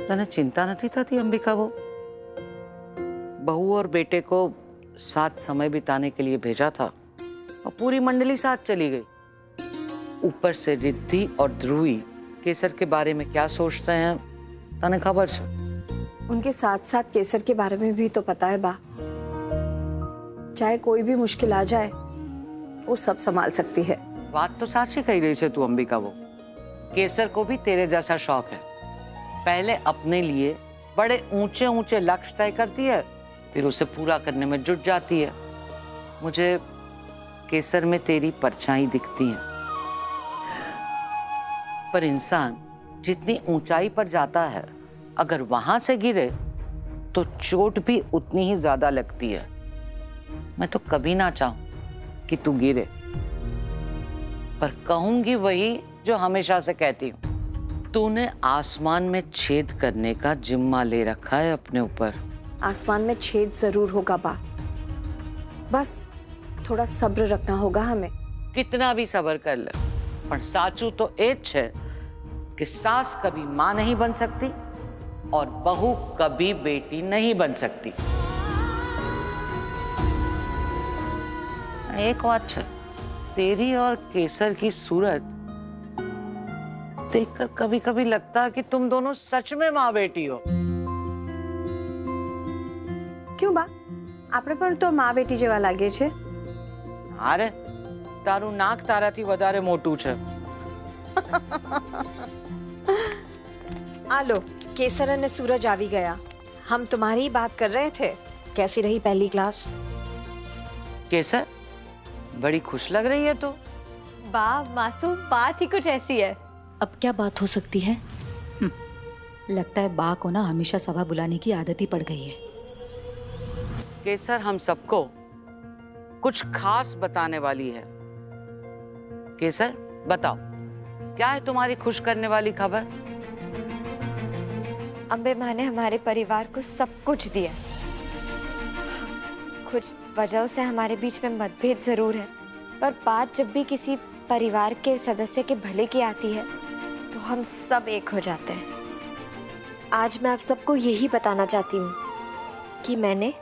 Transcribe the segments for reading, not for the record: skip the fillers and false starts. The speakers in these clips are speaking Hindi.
तने चिंता नहीं थी अंबिका? वो बहू और बेटे को साथ समय बिताने के लिए भेजा था और पूरी मंडली साथ चली गई। ऊपर से रिद्धि और ध्रुवी केसर के बारे में क्या सोचते हैं तने खबर है? उनके साथ साथ केसर के बारे में भी तो पता है बा। चाहे कोई भी मुश्किल आ जाए वो सब संभाल सकती है। बात तो सच ही कही रही है तू अंबिका। वो केसर को भी तेरे जैसा शौक है। पहले अपने लिए बड़े ऊंचे ऊंचे लक्ष्य तय करती है, फिर उसे पूरा करने में जुट जाती है। मुझे केसर में तेरी परछाई दिखती है। पर इंसान जितनी ऊंचाई पर जाता है अगर वहां से गिरे तो चोट भी उतनी ही ज्यादा लगती है। मैं तो कभी ना चाहूं कि तू गिरे, पर कहूंगी वही जो हमेशा से कहती हूं। तूने आसमान में छेद करने का जिम्मा ले रखा है अपने ऊपर। आसमान में छेद जरूर होगा बा, बस थोड़ा सब्र रखना होगा हमें। कितना भी सब्र कर ले, पर साचू तो एच है कि सास कभी मां नहीं बन सकती और बहू कभी बेटी नहीं बन सकती। एक बात है, तेरी और केसर की सूरत देखकर कभी कभी लगता है कि तुम दोनों सच में माँ बेटी हो। क्यों बा, આપણે પણ તો માં બેટી જેવા લાગે છે। અરે તારું નાક તારાથી વધારે મોટું છે। आ लो, केसर ने सूरज आवी गया। हम तुम्हारी ही बात कर रहे थे। कैसी रही पहली क्लास? केसर बड़ी खुश लग रही है तू। बा मासूम बात ही कुछ ऐसी है। अब क्या बात हो सकती है? लगता है बा को ना हमेशा सभा बुलाने की आदत ही पड़ गई है। केसर हम सबको कुछ खास बताने वाली है। केसर बताओ, क्या है तुम्हारी खुश करने वाली खबर? अम्बे माँ ने हमारे परिवार को सब कुछ दिया। कुछ वजहों से हमारे बीच में मतभेद जरूर है, पर बात जब भी किसी परिवार के सदस्य के भले की आती है तो हम सब एक हो जाते हैं। आज मैं आप सबको यही बताना चाहती हूँ कि मैंने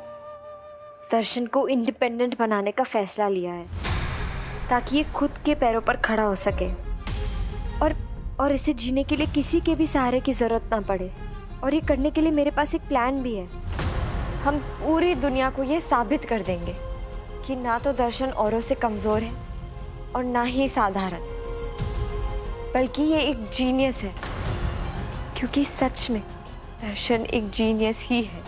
दर्शन को इंडिपेंडेंट बनाने का फैसला लिया है, ताकि ये खुद के पैरों पर खड़ा हो सके और इसे जीने के लिए किसी के भी सहारे की जरूरत ना पड़े। और ये करने के लिए मेरे पास एक प्लान भी है। हम पूरी दुनिया को ये साबित कर देंगे कि ना तो दर्शन औरों से कमजोर है और ना ही साधारण, बल्कि ये एक जीनियस है, क्योंकि सच में दर्शन एक जीनियस ही है।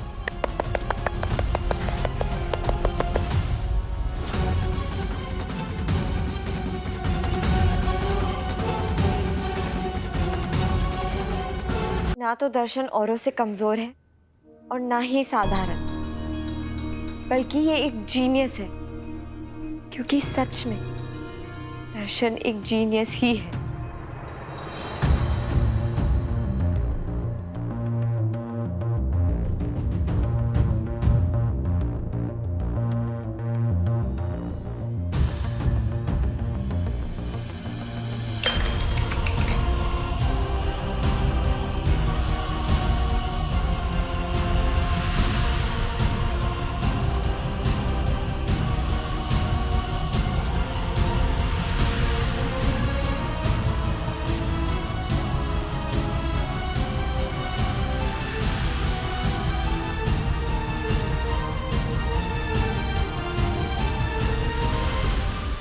ना तो दर्शन औरों से कमजोर है और ना ही साधारण, बल्कि ये एक जीनियस है, क्योंकि सच में दर्शन एक जीनियस ही है।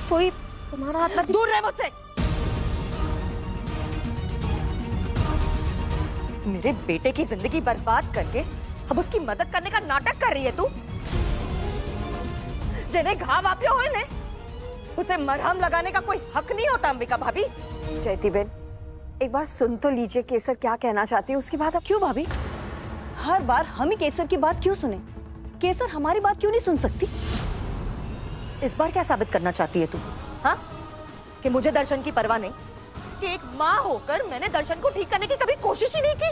कोई तुम्हारा हाथ मत, दूर रहे मुझसे। मेरे बेटे की जिंदगी बर्बाद करके अब उसकी मदद करने का नाटक कर रही है तू। जिन्हें घाव आप्यो हुए ने उसे मरहम लगाने का कोई हक नहीं होता। अंबिका भाभी। जयती बेन, एक बार सुन तो लीजिए केसर क्या कहना चाहती है, उसकी बात। क्यों भाभी, हर बार हम ही केसर की बात क्यों सुने? केसर हमारी बात क्यों नहीं सुन सकती? इस बार क्या साबित करना चाहती है तू? हाँ, कि मुझे दर्शन की परवाह नहीं, कि एक माँ होकर मैंने दर्शन को ठीक करने की कभी कोशिश ही नहीं की।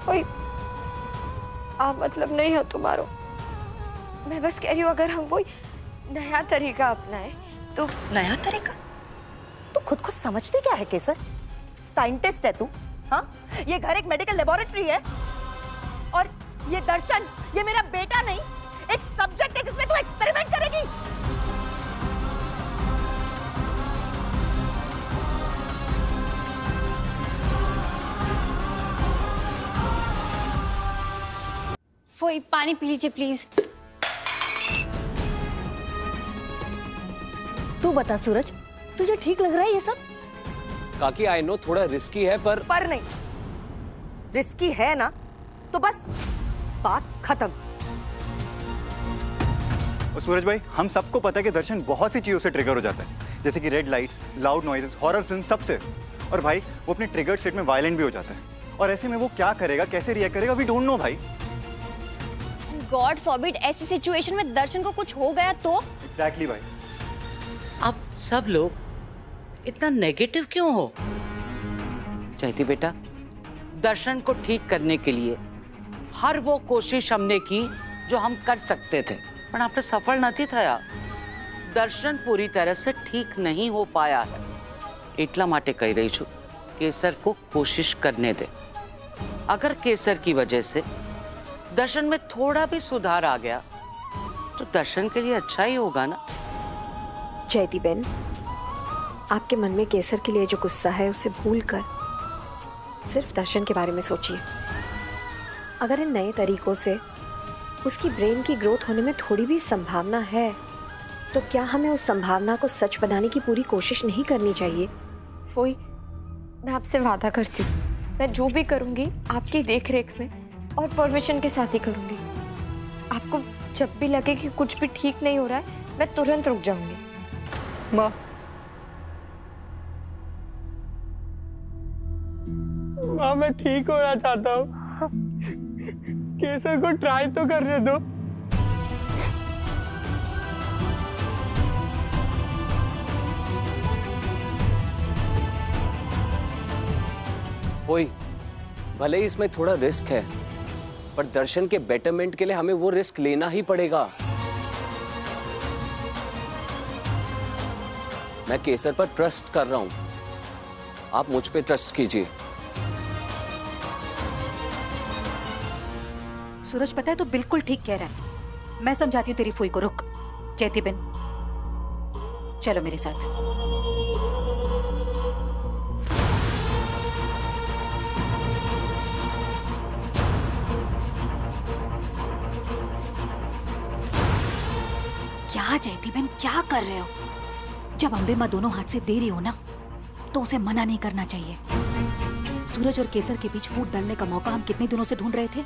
कोई आप मतलब नहीं है तुम्हारो। मैं बस कह रही हूँ अगर हम कोई नया तरीका अपनाए तो। नया तरीका? तू खुद को समझती क्या है केसर? साइंटिस्ट है तू? हाँ, ये घर एक मेडिकल लेबोरेटरी है। ये दर्शन, ये मेरा बेटा नहीं, एक सब्जेक्ट है जिसमें तू एक्सपेरिमेंट करेगी। फोई पानी पी लीजिए प्लीज। तू बता सूरज, तुझे ठीक लग रहा है ये सब? काकी आई नो थोड़ा रिस्की है पर नहीं, रिस्की है ना तो बस बात खत्म। और सूरज भाई, हम सबको पता है कि दर्शन बहुत सी चीजों से ट्रिगर हो जाता है, जैसे कि red lights, loud noises, horror film, सबसे। और भाई वो अपने ट्रिगर स्टेट में वायलेंट भी हो जाता है, और ऐसे में वो क्या करेगा, कैसे रिएक्ट करेगा, वी डोंट नो भाई। गॉड फॉरबिड ऐसी सिचुएशन में दर्शन को कुछ हो गया तो? एग्जैक्टली भाई। अब सब लोग इतना नेगेटिव क्यों हो? जयती बेटा, दर्शन को ठीक करने के लिए हर वो कोशिश हमने की जो हम कर सकते थे, पर आपने सफल नहीं थया। दर्शन पूरी तरह से ठीक नहीं हो पाया है, इतला माटे कही रही छू केसर को कोशिश करने दे। अगर केसर की वजह से दर्शन में थोड़ा भी सुधार आ गया तो दर्शन के लिए अच्छा ही होगा ना। जयती बहन, आपके मन में केसर के लिए जो गुस्सा है उसे भूलकर सिर्फ दर्शन के बारे में सोचिए। अगर इन नए तरीकों से उसकी ब्रेन की ग्रोथ होने में थोड़ी भी संभावना है तो क्या हमें उस संभावना को सच बनाने की पूरी कोशिश नहीं करनी चाहिए? फोई, मैं आपसे वादा करती हूँ, मैं जो भी करूँगी आपकी देखरेख में और परमिशन के साथ ही करूँगी। आपको जब भी लगे कि कुछ भी ठीक नहीं हो रहा है, मैं तुरंत रुक जाऊंगी। माँ, मैं ठीक होना चाहता हूँ, केसर को ट्राई तो करने दो। कोई भले ही इसमें थोड़ा रिस्क है, पर दर्शन के बेटरमेंट के लिए हमें वो रिस्क लेना ही पड़ेगा। मैं केसर पर ट्रस्ट कर रहा हूं, आप मुझ पे ट्रस्ट कीजिए। सूरज, पता है तो बिल्कुल ठीक कह रहा है। मैं समझाती हूँ तेरी फूई को। रुक जयती बेन, चलो मेरे साथ। क्या जयती बेन, क्या कर रहे हो? जब अम्बे माँ दोनों हाथ से दे रही हो ना, तो उसे मना नहीं करना चाहिए। सूरज और केसर के बीच फूट डालने का मौका हम कितने दिनों से ढूंढ रहे थे।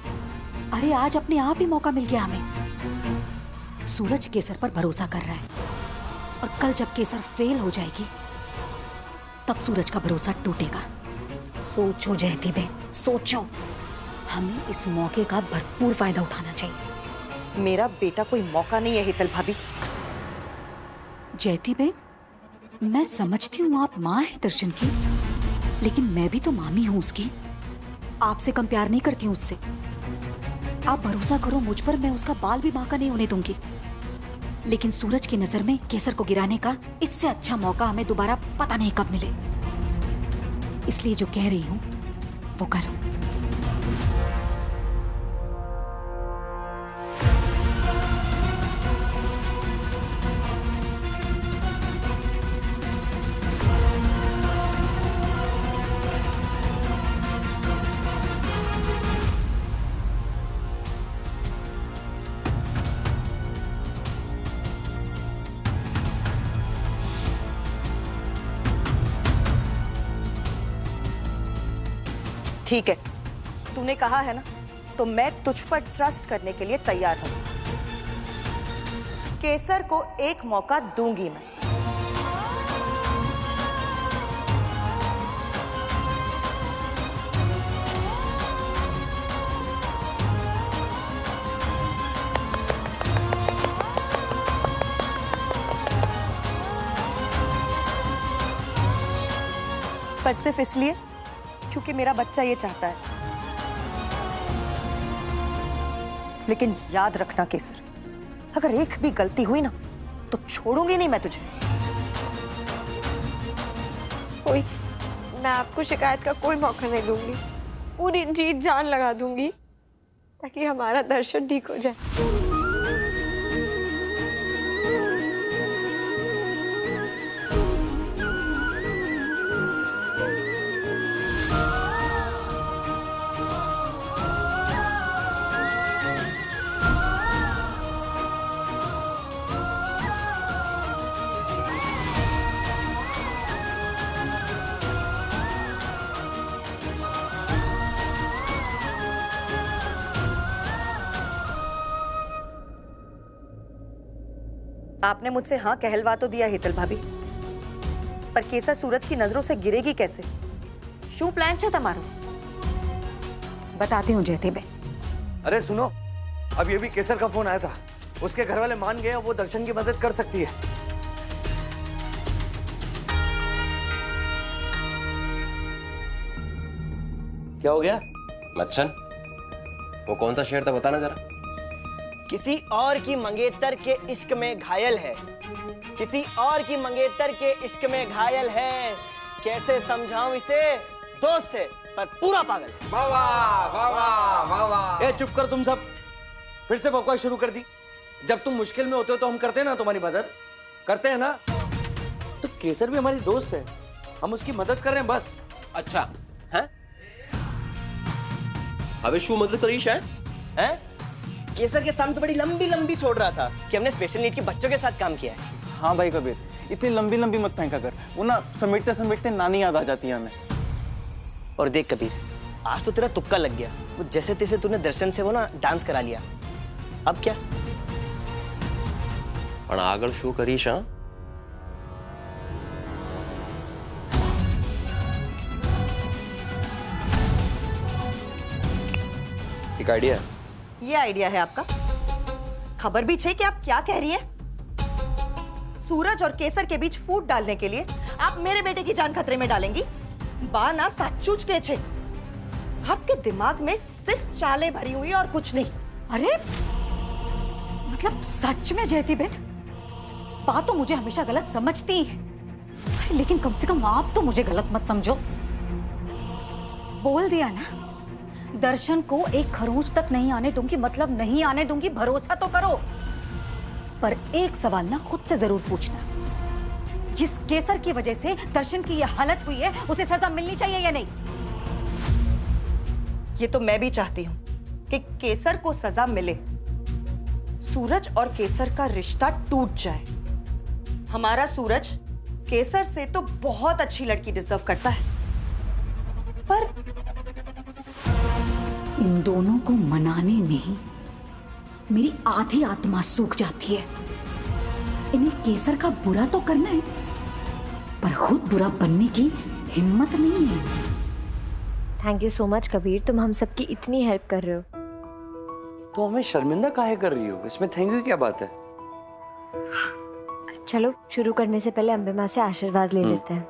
अरे आज अपने आप ही मौका मिल गया हमें। सूरज केसर पर भरोसा कर रहा है, और कल जब केसर फेल हो जाएगी तब सूरज का भरोसा टूटेगा। सोचो जयती बेन, सोचो। हमें इस मौके का भरपूर फायदा उठाना चाहिए। मेरा बेटा कोई मौका नहीं है हेतल भाभी। जयती बेन, मैं समझती हूँ आप माँ है दर्शन की, लेकिन मैं भी तो मामी हूँ उसकी। आपसे कम प्यार नहीं करती हूँ उससे। आप भरोसा करो मुझ पर, मैं उसका बाल भी बांका नहीं होने दूंगी। लेकिन सूरज की नजर में केसर को गिराने का इससे अच्छा मौका हमें दोबारा पता नहीं कब मिले। इसलिए जो कह रही हूँ वो करो। ठीक है, तूने कहा है ना, तो मैं तुझ पर ट्रस्ट करने के लिए तैयार हूं। केसर को एक मौका दूंगी मैं। पर सिर्फ इसलिए क्योंकि मेरा बच्चा ये चाहता है। लेकिन याद रखना केसर, अगर एक भी गलती हुई ना तो छोड़ूंगी नहीं मैं तुझे। कोई, मैं आपको शिकायत का कोई मौका नहीं दूंगी। पूरी जी जान लगा दूंगी ताकि हमारा दर्शन ठीक हो जाए। आपने मुझसे हाँ कहलवा तो दिया हीतल भाभी, पर केसर सूरज की नजरों से गिरेगी कैसे? शू प्लान है तुम्हारो? बताती हूँ जयती बेन। अरे सुनो, अब ये भी केसर का फोन आया था। उसके घर वाले मान गए, वो दर्शन की मदद कर सकती है। क्या हो गया? लच्छन, वो कौन सा शेर था बताना जरा। किसी और की मंगेतर के इश्क में घायल है, किसी और की मंगेतर के इश्क में घायल है। कैसे समझाऊं इसे? दोस्त है पर पूरा पागल है। वाह वाह वाह वाह वाह वाह। चुप कर तुम सब, फिर से बकवास शुरू कर दी। जब तुम मुश्किल में होते हो तो हम करते हैं ना तुम्हारी मदद, करते हैं ना। तो केसर भी हमारी दोस्त है, हम उसकी मदद कर रहे हैं बस। अच्छा है? अबे शू मदद करीश है? हैं? केसर के सामने तो बड़ी लंबी लंबी छोड़ रहा था कि हमने स्पेशल नीड के बच्चों के साथ काम किया है। हाँ भाई कबीर, इतनी लंबी लंबी मत फेंका कर, वो ना समेटते समेटते नानी याद आ जाती है हमें। और देख कबीर, आज तो तेरा तुक्का लग गया। वो जैसे तैसे तूने दर्शन से वो ना डांस करा लिया। अब क्या? पण आगळ शू करीश? हाँ एक आइडिया। ये आइडिया है आपका? खबर भी छे कि आप क्या कह रही हैं? सूरज और केसर के बीच फूट डालने के लिए आप मेरे बेटे की जान खतरे में डालेंगी? बाना साचूच के छे। आपके दिमाग में सिर्फ चालें भरी हुई और कुछ नहीं। अरे मतलब सच में जयती बेन, बात तो मुझे हमेशा गलत समझती है, लेकिन कम से कम आप तो मुझे गलत मत समझो। बोल दिया ना, दर्शन को एक खरोंच तक नहीं आने दूंगी, मतलब नहीं आने दूंगी। भरोसा तो करो। पर एक सवाल ना खुद से जरूर पूछना, जिस केसर की वजह से दर्शन की यह हालत हुई है, उसे सजा मिलनी चाहिए या नहीं? ये तो मैं भी चाहती हूँ कि केसर को सजा मिले, सूरज और केसर का रिश्ता टूट जाए। हमारा सूरज केसर से तो बहुत अच्छी लड़की डिजर्व करता है, पर इन दोनों को मनाने में ही मेरी आधी आत्मा सूख जाती है। इन्हें केसर का बुरा तो करना है, पर खुद बुरा बनने की हिम्मत नहीं है। Thank you so much Kabir, तुम हम सबकी इतनी हेल्प कर रहे हो। तो हमें शर्मिंदा काहे कर रही हो? इसमें थैंक यू क्या बात है? चलो शुरू करने से पहले अम्बे माँ से आशीर्वाद ले लेते हैं।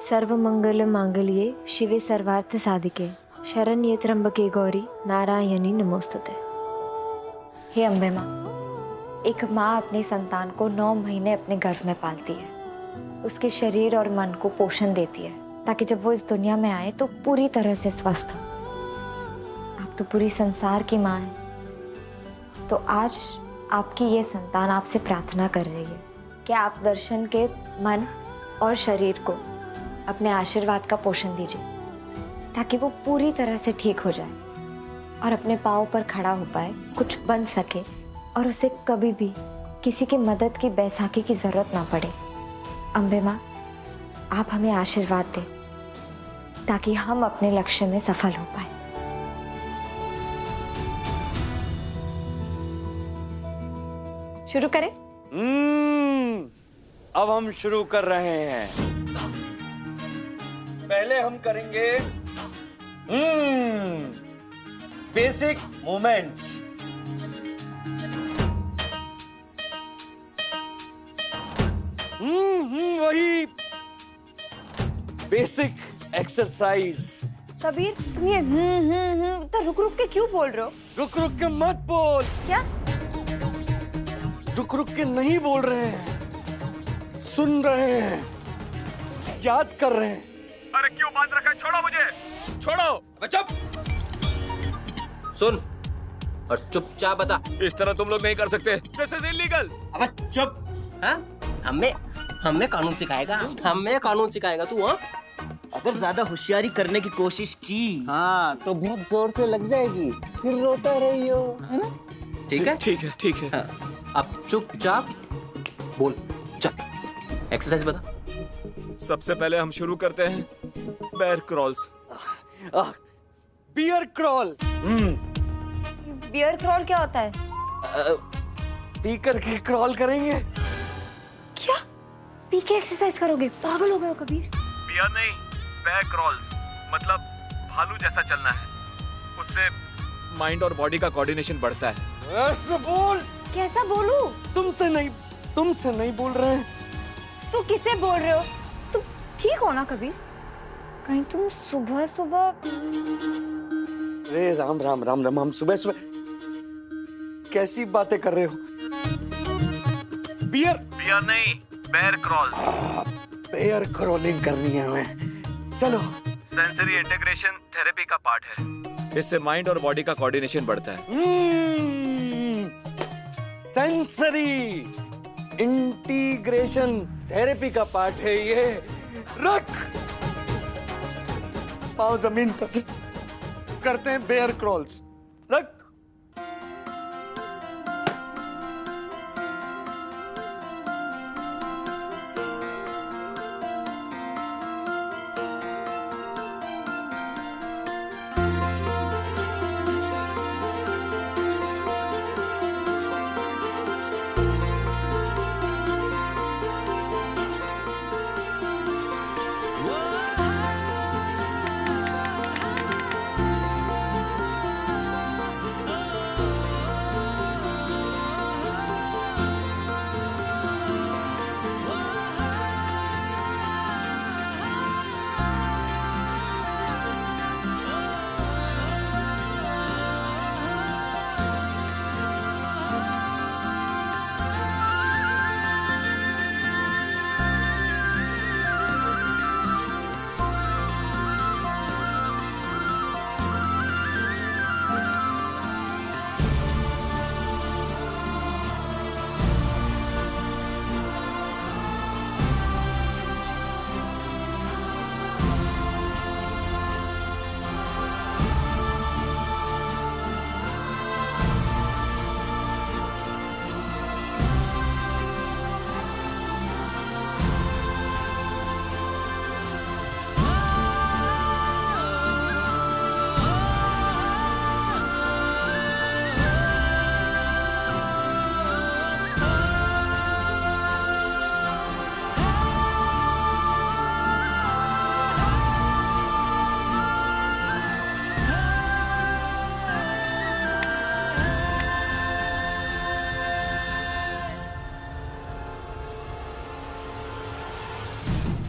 सर्व मंगल मांगल्ये शिवे सर्वार्थ साधिके शरण्ये त्र्यंबके गौरी नारायणी नमोस्तुते। हे अम्बे माँ, एक माँ अपने संतान को 9 महीने अपने गर्भ में पालती है, उसके शरीर और मन को पोषण देती है ताकि जब वो इस दुनिया में आए तो पूरी तरह से स्वस्थ हो। आप तो पूरी संसार की माँ हैं, तो आज आपकी ये संतान आपसे प्रार्थना कर रही है कि आप दर्शन के मन और शरीर को अपने आशीर्वाद का पोषण दीजिए ताकि वो पूरी तरह से ठीक हो जाए और अपने पाँव पर खड़ा हो पाए, कुछ बन सके और उसे कभी भी किसी की मदद की बैसाखी की जरूरत ना पड़े। अम्बे माँ, आप हमें आशीर्वाद दें ताकि हम अपने लक्ष्य में सफल हो पाए। शुरू करें? अब हम शुरू कर रहे हैं। पहले हम करेंगे बेसिक मूवमेंट्स। वही बेसिक एक्सरसाइज। कबीर, तुम ये तो रुक रुक के क्यों बोल रहे हो? रुक रुक के मत बोल। क्या? रुक रुक के नहीं बोल रहे हैं, सुन रहे हैं, याद कर रहे हैं। अरे क्यों बांध रखा है? छोड़ो मुझे, छोड़ो। अबे चुप। सुन और चुपचाप बता। इस तरह तुम लोग नहीं कर सकते, दिस इज इलीगल। अब चुप। हाँ, हमें कानून सिखाएगा, हमें कानून सिखाएगा तू। हाँ, अगर ज्यादा होशियारी करने की कोशिश की हाँ तो बहुत जोर से लग जाएगी, फिर रोता रहियो, है ना? ठीक है ठीक है ठीक है। हाँ, अब चुपचाप बोल, चल एक्सरसाइज बता। सबसे पहले हम शुरू करते हैं bear crawls. Bear crawl. Bear crawl क्या होता है? पी करके क्रॉल करेंगे। क्या पी के एक्सरसाइज करोगे? पागल हो गए हो कबीर? बियर नहीं, बेयर क्रॉल्स मतलब भालू जैसा चलना है, उससे माइंड और बॉडी का कोऑर्डिनेशन बढ़ता है। ऐसे बोल। कैसा बोलूं? तुमसे नहीं बोल रहे हैं। तू किससे बोल रहे हो? तुम ठीक हो ना कबीर? कहीं तुम सुबह सुबह? अरे राम राम राम राम, हम सुबह सुबह कैसी बातें कर रहे हो? बियर नहीं, बेयर क्रॉल। बेयर क्रॉलिंग करनी है हमें। चलो। सेंसरी इंटीग्रेशन थेरेपी का पार्ट है, इससे माइंड और बॉडी का कोऑर्डिनेशन बढ़ता है। सेंसरी इंटीग्रेशन थेरेपी का पार्ट है ये। रख पाँव जमीन पर, करते हैं बेयर क्रॉल्स। रख।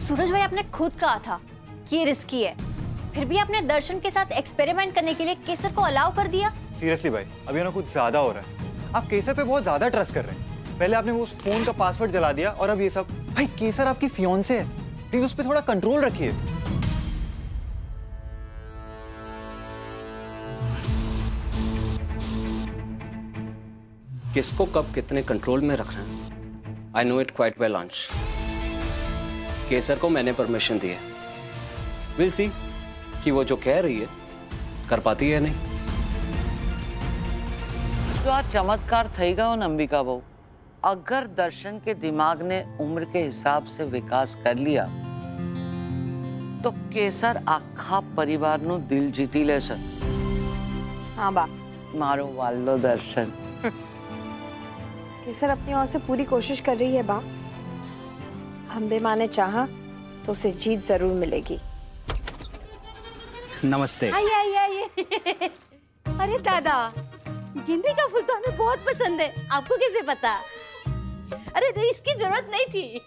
सूरज भाई, आपने खुद कहा था कि ये रिस्की है, फिर भी आपने दर्शन के साथ एक्सपेरिमेंट करने के लिए केसर को अलाउ कर दिया। सीरियसली भाई, अभी ना कुछ ज्यादा हो रहा है। आप केसर पे बहुत ज्यादा ट्रस्ट कर रहे हैं। पहले आपने वो उस फोन का पासवर्ड जला दिया और अब ये सब। भाई केसर आपकी फियांसे है, प्लीज उस पर थोड़ा कंट्रोल रखिए। किसको कब कितने कंट्रोल में रखना है, I know it quite well अंश। केसर को मैंने परमिशन दी है, विल सी कि वो जो कह रही है कर पाती है नहीं। तो आज चमत्कार થઈ ગયો ને અંબિકા બહુ। अगर दर्शन के दिमाग ने उम्र के हिसाब से विकास कर लिया तो केसर आखा परिवार नु दिल जीती ले सर। हाँ बा, मारो वालो दर्शन। केसर अपनी ओर से पूरी कोशिश कर रही है बा। अम्बे माँ ने चाहा तो उसे जीत जरूर मिलेगी। नमस्ते। आइए आइए आइए। अरे दादा, गेंदे का फूल तो हमें बहुत पसंद है, आपको कैसे पता? अरे इसकी जरूरत नहीं थी।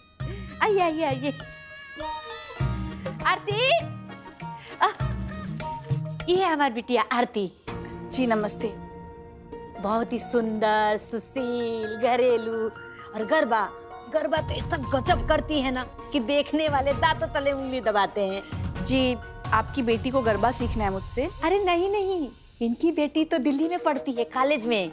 आइए आइए आइए। आरती, ये है हमारी बिटिया आरती। जी नमस्ते। बहुत ही सुंदर, सुशील, घरेलू और गरबा गरबा तो इतना गजब करती है ना कि देखने वाले दांतों तले उंगली दबाते हैं। जी, आपकी बेटी को गरबा सीखना है मुझसे? अरे नहीं नहीं, इनकी बेटी तो दिल्ली में पढ़ती है, कॉलेज में।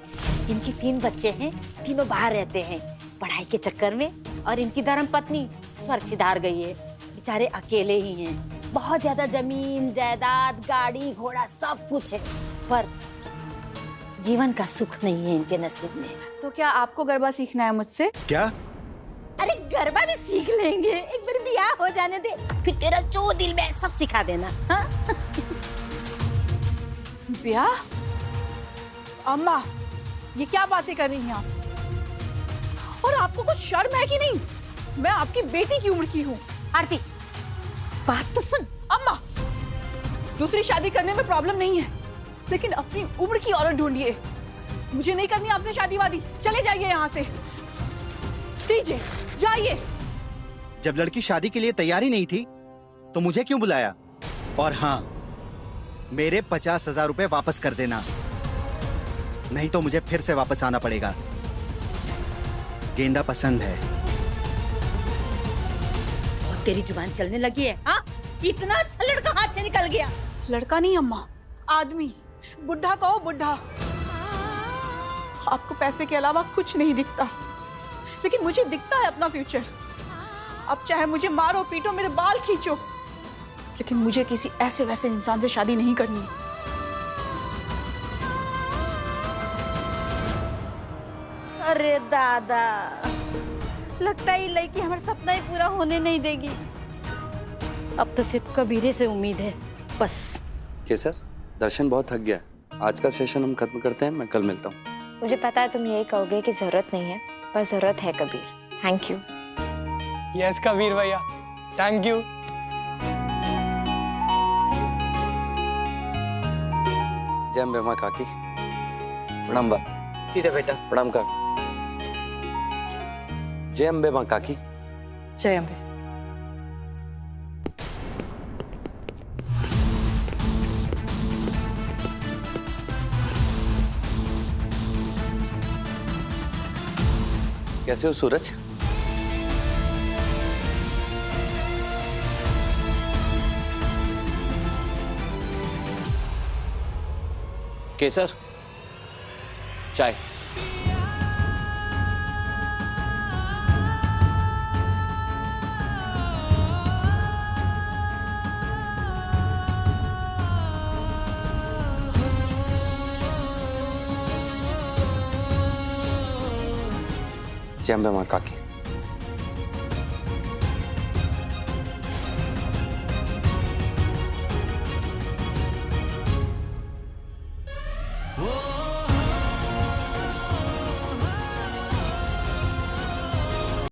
इनकी 3 बच्चे हैं, तीनों बाहर रहते हैं पढ़ाई के चक्कर में। और इनकी धर्मपत्नी स्वर्ग सिधार गई है, बेचारे अकेले ही हैं। बहुत ज्यादा जमीन जायदाद गाड़ी घोड़ा सब कुछ है, पर जीवन का सुख नहीं है इनके नसीब में। तो क्या आपको गरबा सीखना है मुझसे? क्या? अरे गरबा भी सीख लेंगे, एक बार ब्याह हो जाने दे, फिर तेरा जो दिल में सब सिखा देना। हाँ? ब्याह? अम्मा, ये क्या बातें कर रही हैं आप? और आपको कुछ शर्म है कि नहीं? मैं आपकी बेटी की उम्र की हूँ। आरती, बात तो सुन। अम्मा, दूसरी शादी करने में प्रॉब्लम नहीं है, लेकिन अपनी उम्र की औरत ढूंढिए। मुझे नहीं करनी आपसे शादी वादी, चले जाइए यहाँ से। दीजिए, जाइए। जब लड़की शादी के लिए तैयारी नहीं थी तो मुझे क्यों बुलाया? और हाँ, मेरे 50,000 रुपए वापस कर देना, नहीं तो मुझे फिर से वापस आना पड़ेगा। गेंदा पसंद है। बहुत तेरी जुबान चलने लगी है। हाँ? इतना अच्छा लड़का हाथ से निकल गया। लड़का नहीं अम्मा, आदमी। बुढ़ा कहो बुढ़ा। आपको पैसे के अलावा कुछ नहीं दिखता, लेकिन मुझे दिखता है अपना फ्यूचर। अब चाहे मुझे मारो पीटो, मेरे बाल खींचो, लेकिन मुझे किसी ऐसे वैसे इंसान से शादी नहीं करनी। अरे दादा, लगता है ये लड़की हमारा सपना ही पूरा होने नहीं देगी। अब तो सिर्फ कबीरे से उम्मीद है बस। केसर, दर्शन बहुत थक गया, आज का सेशन हम खत्म करते हैं, मैं कल मिलता हूँ। मुझे पता है तुम यही कहोगे कि जरूरत नहीं है, पर जरूरत है Kabir. Thank you. Yes Kabir भैया, थैंक यू। जय अम्बे माँ काकी। प्रणाम बा। सीधे बेटा। प्रणाम काकी। जय अम्बे माँ काकी। जय अम्बे। कैसे हो सूरज? केसर, चाय। जय अम्बे माँ काकी। Oh